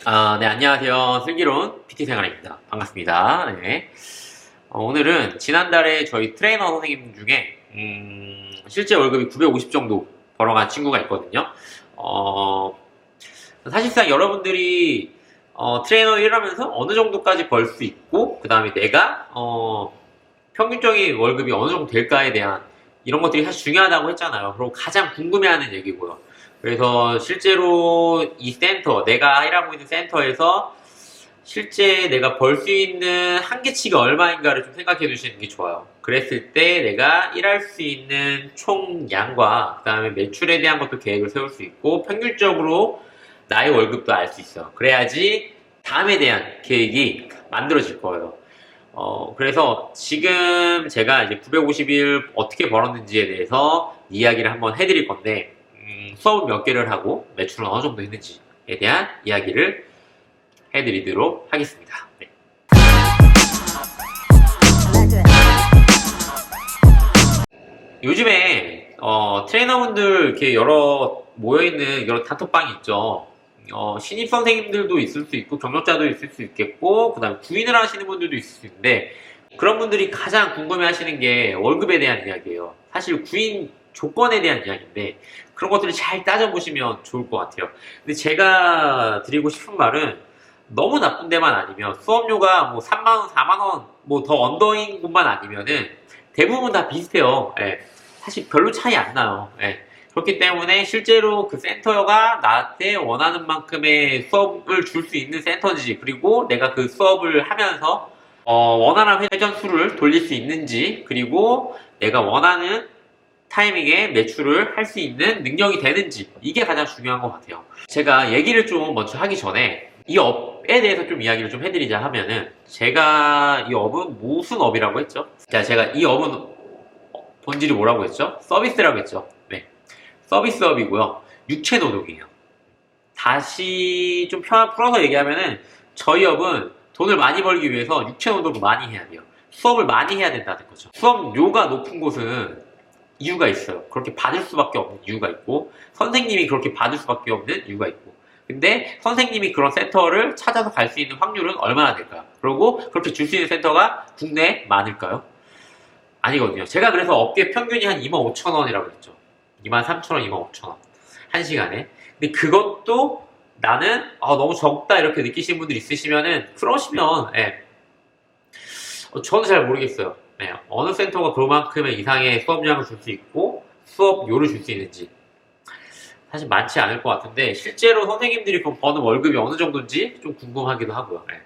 네, 안녕하세요. 슬기로운 PT생활입니다. 반갑습니다. 네. 오늘은 지난달에 저희 트레이너 선생님 중에, 실제 월급이 950 정도 벌어간 친구가 있거든요. 사실상 여러분들이, 트레이너 일하면서 어느 정도까지 벌 수 있고, 그 다음에 내가, 평균적인 월급이 어느 정도 될까에 대한 이런 것들이 사실 중요하다고 했잖아요. 그리고 가장 궁금해하는 얘기고요. 그래서 실제로 이 센터, 내가 일하고 있는 센터에서 실제 내가 벌 수 있는 한계치가 얼마인가를 좀 생각해 두시는 게 좋아요. 그랬을 때 내가 일할 수 있는 총량과 그 다음에 매출에 대한 것도 계획을 세울 수 있고 평균적으로 나의 월급도 알 수 있어요. 그래야지 다음에 대한 계획이 만들어질 거예요. 그래서 지금 제가 이제 950일 어떻게 벌었는지에 대해서 이야기를 한번 해드릴 건데, 수업을 몇 개를 하고 매출은 어느 정도 했는지에 대한 이야기를 해드리도록 하겠습니다. 네. 요즘에 트레이너분들 이렇게 여러 모여있는 여러 단톡방이 있죠. 신입 선생님들도 있을 수 있고 경력자도 있을 수 있겠고 그 다음에 구인을 하시는 분들도 있을 수 있는데 그런 분들이 가장 궁금해 하시는 게 월급에 대한 이야기예요. 사실 구인 조건에 대한 이야기인데 그런 것들을 잘 따져보시면 좋을 것 같아요. 근데 제가 드리고 싶은 말은 너무 나쁜 데만 아니면 수업료가 뭐 3만원, 4만원 뭐 더 언더인 곳만 아니면은 대부분 다 비슷해요. 예. 사실 별로 차이 안 나요. 예. 그렇기 때문에 실제로 그 센터가 나한테 원하는 만큼의 수업을 줄 수 있는 센터인지 그리고 내가 그 수업을 하면서 원활한 회전 수를 돌릴 수 있는지 그리고 내가 원하는 타이밍에 매출을 할 수 있는 능력이 되는지 이게 가장 중요한 것 같아요. 제가 얘기를 좀 먼저 하기 전에 이 업에 대해서 좀 이야기를 좀 해드리자 하면은 제가 이 업은 무슨 업이라고 했죠? 자, 제가 이 업은 본질이 뭐라고 했죠? 서비스라고 했죠. 네. 서비스업이고요. 육체노동이에요. 다시 좀 풀어서 얘기하면은 저희 업은 돈을 많이 벌기 위해서 육체노동을 많이 해야 돼요. 수업을 많이 해야 된다는 거죠. 수업료가 높은 곳은 이유가 있어요. 그렇게 받을 수밖에 없는 이유가 있고 선생님이 그렇게 받을 수밖에 없는 이유가 있고 근데 선생님이 그런 센터를 찾아서 갈 수 있는 확률은 얼마나 될까요? 그리고 그렇게 줄 수 있는 센터가 국내에 많을까요? 아니거든요. 제가 그래서 업계 평균이 한 25,000원이라고 했죠. 23,000원, 25,000원. 한 시간에. 근데 그것도 나는 너무 적다 이렇게 느끼시는 분들 있으시면은 그러시면 저는 잘 모르겠어요. 네, 어느 센터가 그만큼의 이상의 수업량을 줄 수 있고 수업료를 줄 수 있는지 사실 많지 않을 것 같은데 실제로 선생님들이 버는 월급이 어느 정도인지 좀 궁금하기도 하고요. 네.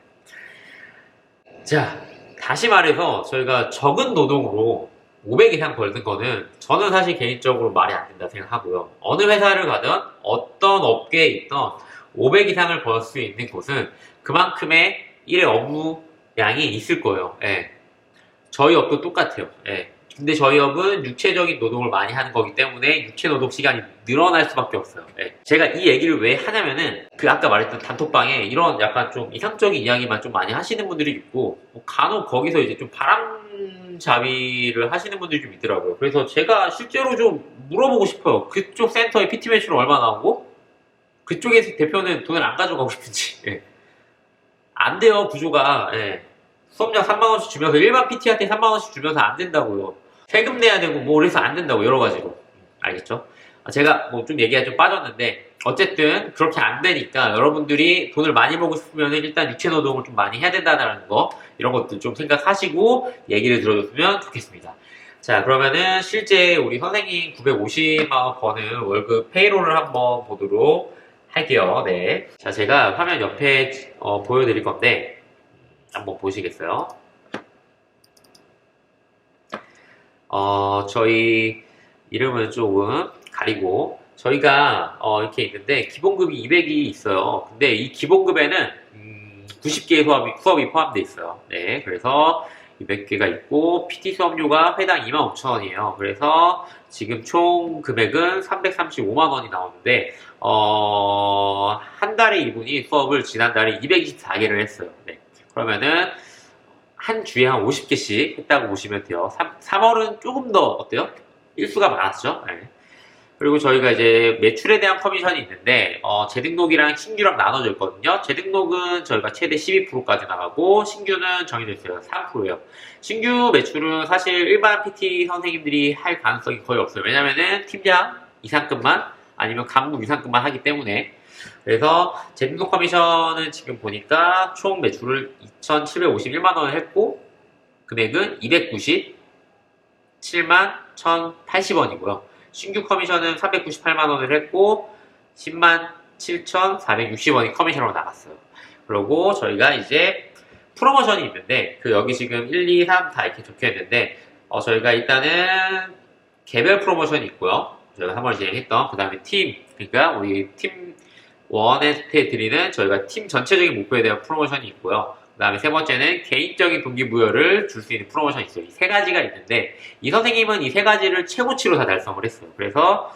자, 다시 말해서 저희가 적은 노동으로 500 이상 벌는 거는 저는 사실 개인적으로 말이 안 된다 생각하고요. 어느 회사를 가든 어떤 업계에 있던 500 이상을 벌 수 있는 곳은 그만큼의 일의 업무량이 있을 거예요. 예. 저희 업도 똑같아요. 예. 근데 저희 업은 육체적인 노동을 많이 하는 거기 때문에 육체 노동 시간이 늘어날 수밖에 없어요. 예. 제가 이 얘기를 왜 하냐면은 그 아까 말했던 단톡방에 이런 약간 좀 이상적인 이야기만 좀 많이 하시는 분들이 있고 뭐 간혹 거기서 이제 좀 바람잡이를 하시는 분들이 좀 있더라고요. 그래서 제가 실제로 좀 물어보고 싶어요. 그쪽 센터의 PT 매출은 얼마 나오고 그쪽에서 대표는 돈을 안 가져가고 싶은지. 예. 안 돼요, 구조가. 예. 수업료 3만원씩 주면서 일반 PT한테 3만원씩 주면서 안 된다고요. 세금 내야 되고 뭐 그래서 안 된다고 여러 가지로. 알겠죠? 제가 뭐 좀 얘기가 좀 빠졌는데 어쨌든 그렇게 안 되니까 여러분들이 돈을 많이 벌고 싶으면 일단 육체노동을 좀 많이 해야 된다는 거 이런 것들 좀 생각하시고 얘기를 들어줬으면 좋겠습니다. 자, 그러면은 실제 우리 선생님 950만원 버는 월급 페이롤을 한번 보도록 할게요. 네. 자, 제가 화면 옆에 보여드릴 건데 한번 보시겠어요? 저희 이름을 조금 가리고 저희가 이렇게 있는데 기본급이 200이 있어요. 근데 이 기본급에는 90개의 수업이 포함되어 있어요. 네, 그래서 200개가 있고 PT 수업료가 회당 25,000원이에요. 그래서 지금 총 금액은 335만원이 나오는데 한 달에 이분이 수업을 지난달에 224개를 했어요. 네. 그러면은 한 주에 한 50개씩 했다고 보시면 돼요. 3월은 조금 더 어때요? 일수가 많았죠? 네. 그리고 저희가 이제 매출에 대한 커미션이 있는데, 재등록이랑 신규랑 나눠져 있거든요. 재등록은 저희가 최대 12%까지 나가고, 신규는 정해져 있어요. 3%예요. 신규 매출은 사실 일반 PT 선생님들이 할 가능성이 거의 없어요. 왜냐면은 팀장 이상급만 아니면 간부 이상급만 하기 때문에. 그래서 재등록 커미션은 지금 보니까 총 매출을 2,751만 원을 했고, 금액은 297만 1,080원이고요. 신규 커미션은 398만 원을 했고 10만 7,460원이 커미션으로 나갔어요. 그리고 저희가 이제 프로모션이 있는데 여기 지금 1, 2, 3 다 이렇게 적혀 있는데 저희가 일단은 개별 프로모션이 있고요. 저희가 한 번 진행했던 그 다음에 팀, 그러니까 우리 팀 1에 드리는 저희가 팀 전체적인 목표에 대한 프로모션이 있고요. 그 다음에 세 번째는 개인적인 동기부여를 줄 수 있는 프로모션이 있어요. 이 세 가지가 있는데 이 선생님은 이 세 가지를 최고치로 다 달성을 했어요. 그래서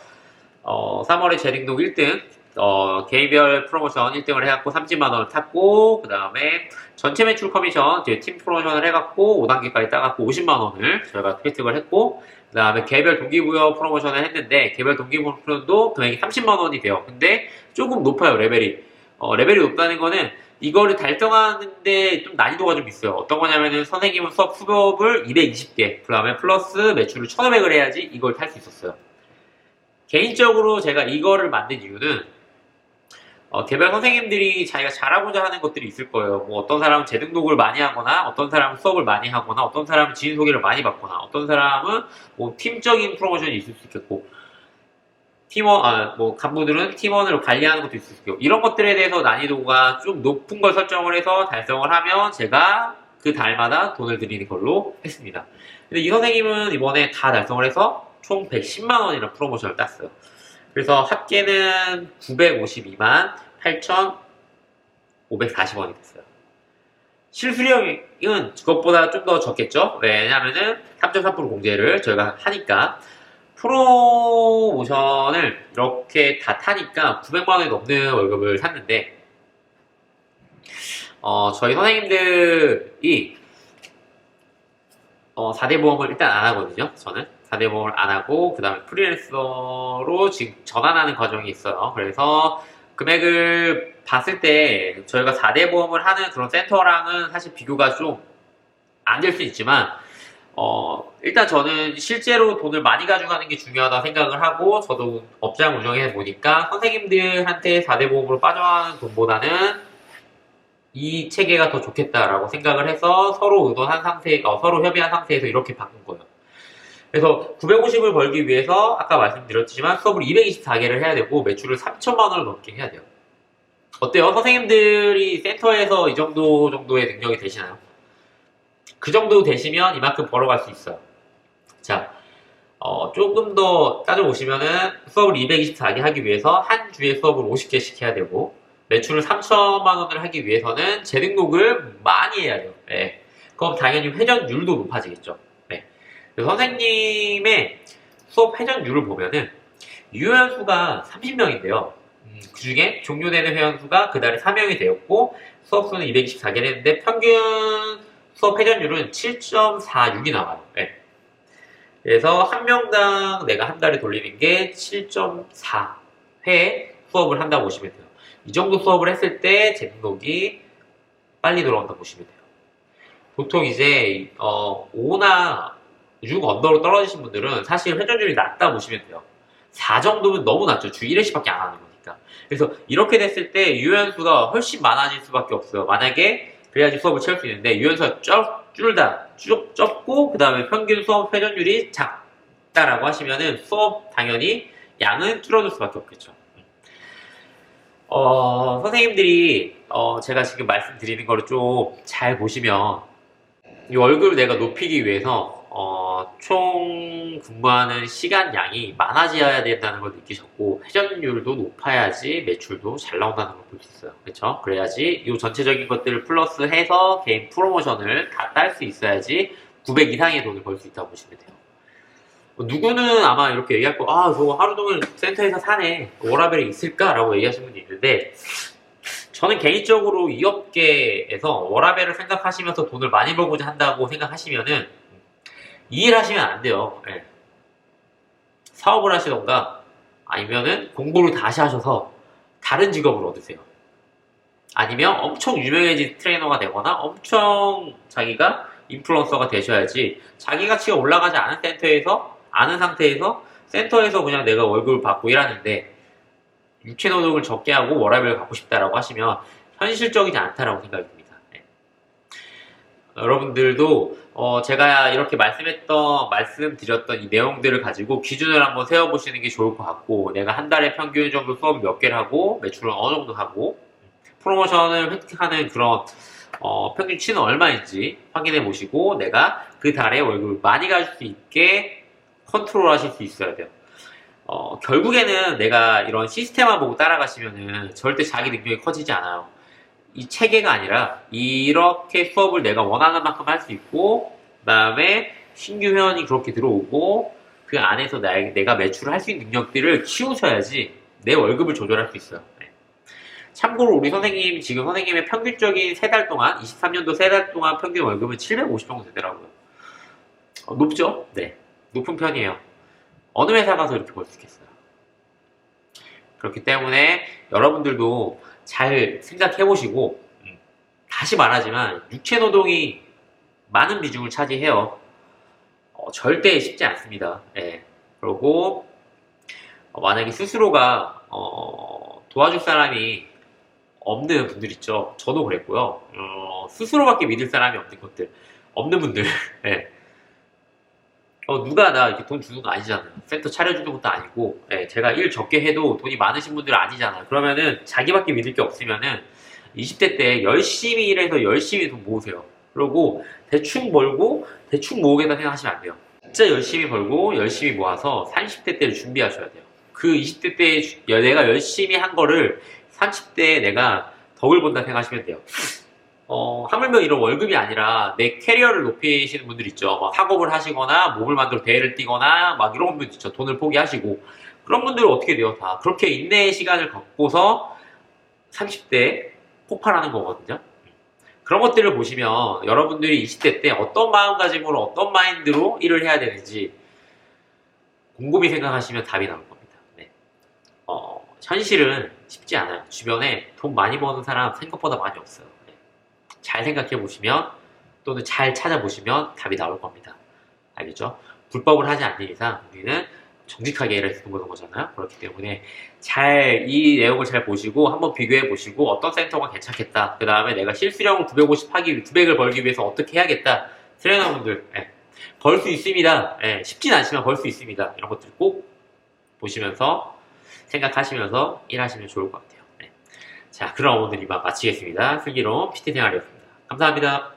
3월에 재등록 1등 개인별 프로모션 1등을 해갖고 30만 원을 탔고 그 다음에 전체 매출 커미션 팀 프로모션을 해갖고 5단계까지 따갖고 50만 원을 저희가 획득을 했고 그 다음에 개별 동기부여 프로모션을 했는데 개별 동기부여도 금액이 30만 원이 돼요. 근데 조금 높아요. 레벨이 높다는 거는 이거를 달성하는데 좀 난이도가 좀 있어요. 어떤 거냐면은 선생님은 수업을 220개, 그 다음에 플러스 매출을 1,500을 해야지 이걸 탈 수 있었어요. 개인적으로 제가 이거를 만든 이유는 개별 선생님들이 자기가 잘하고자 하는 것들이 있을 거예요. 뭐 어떤 사람은 재등록을 많이 하거나, 어떤 사람은 수업을 많이 하거나, 어떤 사람은 지인 소개를 많이 받거나, 어떤 사람은 뭐 팀적인 프로모션이 있을 수 있겠고, 간부들은 팀원을 관리하는 것도 있을 수 있고, 이런 것들에 대해서 난이도가 좀 높은 걸 설정을 해서 달성을 하면 제가 그 달마다 돈을 드리는 걸로 했습니다. 근데 이 선생님은 이번에 다 달성을 해서 총 110만 원이라는 프로모션을 땄어요. 그래서 합계는 952만 8,540원이 됐어요. 실수령은 그것보다 좀 더 적겠죠? 왜냐면은 3.3% 공제를 저희가 하니까 프로모션을 이렇게 다 타니까 900만 원이 넘는 월급을 샀는데 저희 선생님들이 4대 보험을 일단 안 하거든요. 저는 4대 보험을 안 하고 그 다음에 프리랜서로 지금 전환하는 과정이 있어요. 그래서 금액을 봤을 때 저희가 4대 보험을 하는 그런 센터랑은 사실 비교가 좀 안 될 수 있지만 일단 저는 실제로 돈을 많이 가져가는 게 중요하다 생각을 하고 저도 업장 운영해 보니까 선생님들한테 4대 보험으로 빠져나가는 돈보다는 이 체계가 더 좋겠다라고 생각을 해서 서로 의논한 상태, 서로 협의한 상태에서 이렇게 바꾼 거예요. 그래서 950을 벌기 위해서 아까 말씀드렸지만 수업을 224개를 해야 되고 매출을 3천만 원을 넘게 해야 돼요. 어때요? 선생님들이 센터에서 이 정도의 능력이 되시나요? 그 정도 되시면 이만큼 벌어갈 수 있어요. 자, 조금 더 따져보시면은 수업을 224개 하기 위해서 한 주에 수업을 50개씩 해야 되고 매출을 3천만 원을 하기 위해서는 재등록을 많이 해야 돼요. 네. 그럼 당연히 회전율도 높아지겠죠. 네. 그래서 선생님의 수업 회전율을 보면은 유연수가 30명인데요. 그 중에 종료되는 회원수가 그달에 4명이 되었고 수업수는 224개를 했는데 평균 수업 회전율은 7.46이 나와요. 네. 그래서 한 명당 내가 한 달에 돌리는 게 7.4회 수업을 한다고 보시면 돼요. 이 정도 수업을 했을 때 재등록이 빨리 들어온다고 보시면 돼요. 보통 이제 5나 6 언더로 떨어지신 분들은 사실 회전율이 낮다 보시면 돼요. 4 정도면 너무 낮죠. 주 1회씩밖에 안 하는 거니까. 그래서 이렇게 됐을 때 유연수가 훨씬 많아질 수밖에 없어요. 만약에 그래야지 수업을 채울 수 있는데 유연수가 적고 그 다음에 평균 수업 회전율이 작다라고 하시면은 수업 당연히 양은 줄어들 수밖에 없겠죠. 선생님들이 제가 지금 말씀드리는 거를 좀 잘 보시면 이 월급을 내가 높이기 위해서 총 근무하는 시간 양이 많아져야 된다는 걸 느끼셨고 회전율도 높아야지 매출도 잘 나온다는 걸 볼 수 있어요. 그렇죠? 그래야지 이 전체적인 것들을 플러스해서 개인 프로모션을 다 딸 수 있어야지 900 이상의 돈을 벌 수 있다고 보시면 돼요. 누구는 아마 이렇게 얘기할 거, 저거 하루 종일 센터에서 사네. 워라벨이 있을까? 라고 얘기하시는 분이 있는데, 저는 개인적으로 이 업계에서 워라벨을 생각하시면서 돈을 많이 벌고자 한다고 생각하시면은, 이 일 하시면 안 돼요. 네. 사업을 하시던가, 아니면은 공부를 다시 하셔서 다른 직업을 얻으세요. 아니면 엄청 유명해진 트레이너가 되거나 엄청 자기가 인플루언서가 되셔야지 자기 가치가 올라가지 않은 센터에서 아는 상태에서 센터에서 그냥 내가 월급을 받고 일하는데 육체 노동을 적게 하고 워라밸을 갖고 싶다라고 하시면 현실적이지 않다라고 생각이 듭니다. 네. 여러분들도 제가 이렇게 말씀드렸던 이 내용들을 가지고 기준을 한번 세워보시는 게 좋을 것 같고, 내가 한 달에 평균 정도 수업을 몇 개를 하고 매출은 어느 정도 하고 프로모션을 획득하는 그런 평균치는 얼마인지 확인해 보시고 내가 그 달에 월급을 많이 가질 수 있게 컨트롤 하실 수 있어야 돼요. 결국에는 내가 이런 시스템만 보고 따라가시면은 절대 자기 능력이 커지지 않아요. 이 체계가 아니라 이렇게 수업을 내가 원하는 만큼 할 수 있고, 그 다음에 신규 회원이 그렇게 들어오고 그 안에서 내가 매출을 할 수 있는 능력들을 키우셔야지 내 월급을 조절할 수 있어요. 네. 참고로 우리 선생님, 지금 선생님의 평균적인 3달 동안, 23년도 3달 동안 평균 월급은 750 정도 되더라고요. 높죠? 네. 높은 편이에요. 어느 회사 가서 이렇게 벌 수 있겠어요? 그렇기 때문에 여러분들도 잘 생각해 보시고, 다시 말하지만 육체 노동이 많은 비중을 차지해요. 절대 쉽지 않습니다. 예. 그리고 만약에 스스로가 도와줄 사람이 없는 분들 있죠. 저도 그랬고요. 스스로밖에 믿을 사람이 없는 분들. 예. 누가 나 이렇게 돈 주는 거 아니잖아요. 센터 차려주는 것도 아니고, 예, 제가 일 적게 해도 돈이 많으신 분들은 아니잖아요. 그러면은 자기밖에 믿을 게 없으면은 20대 때 열심히 일해서 열심히 돈 모으세요. 그리고 대충 벌고 대충 모으겠다 생각하시면 안 돼요. 진짜 열심히 벌고 열심히 모아서 30대 때를 준비하셔야 돼요. 그 20대 때 내가 열심히 한 거를 30대에 내가 덕을 본다 생각하시면 돼요. 하물며 이런 월급이 아니라 내 캐리어를 높이시는 분들 있죠. 막 학업을 하시거나 몸을 만들어 대회를 뛰거나 막 이런 분들 있죠. 돈을 포기하시고. 그런 분들은 어떻게 돼요? 다 그렇게 인내의 시간을 갖고서 30대에 폭발하는 거거든요. 그런 것들을 보시면 여러분들이 20대 때 어떤 마음가짐으로 어떤 마인드로 일을 해야 되는지 곰곰이 생각하시면 답이 나올 겁니다. 네. 현실은 쉽지 않아요. 주변에 돈 많이 버는 사람 생각보다 많이 없어요. 네. 잘 생각해 보시면 또는 잘 찾아보시면 답이 나올 겁니다. 알겠죠? 불법을 하지 않는 이상 우리는 정직하게 일을 해서 보는 거잖아요. 그렇기 때문에 이 내용을 잘 보시고 한번 비교해 보시고 어떤 센터가 괜찮겠다. 그 다음에 내가 실수령을 900을 벌기 위해서 어떻게 해야겠다. 트레이너분들, 벌 수 있습니다. 쉽진 않지만 벌 수 있습니다. 이런 것들 꼭 보시면서 생각하시면서 일하시면 좋을 것 같아요. 자, 그럼 오늘 이만 마치겠습니다. 슬기로운 PT 생활이었습니다. 감사합니다.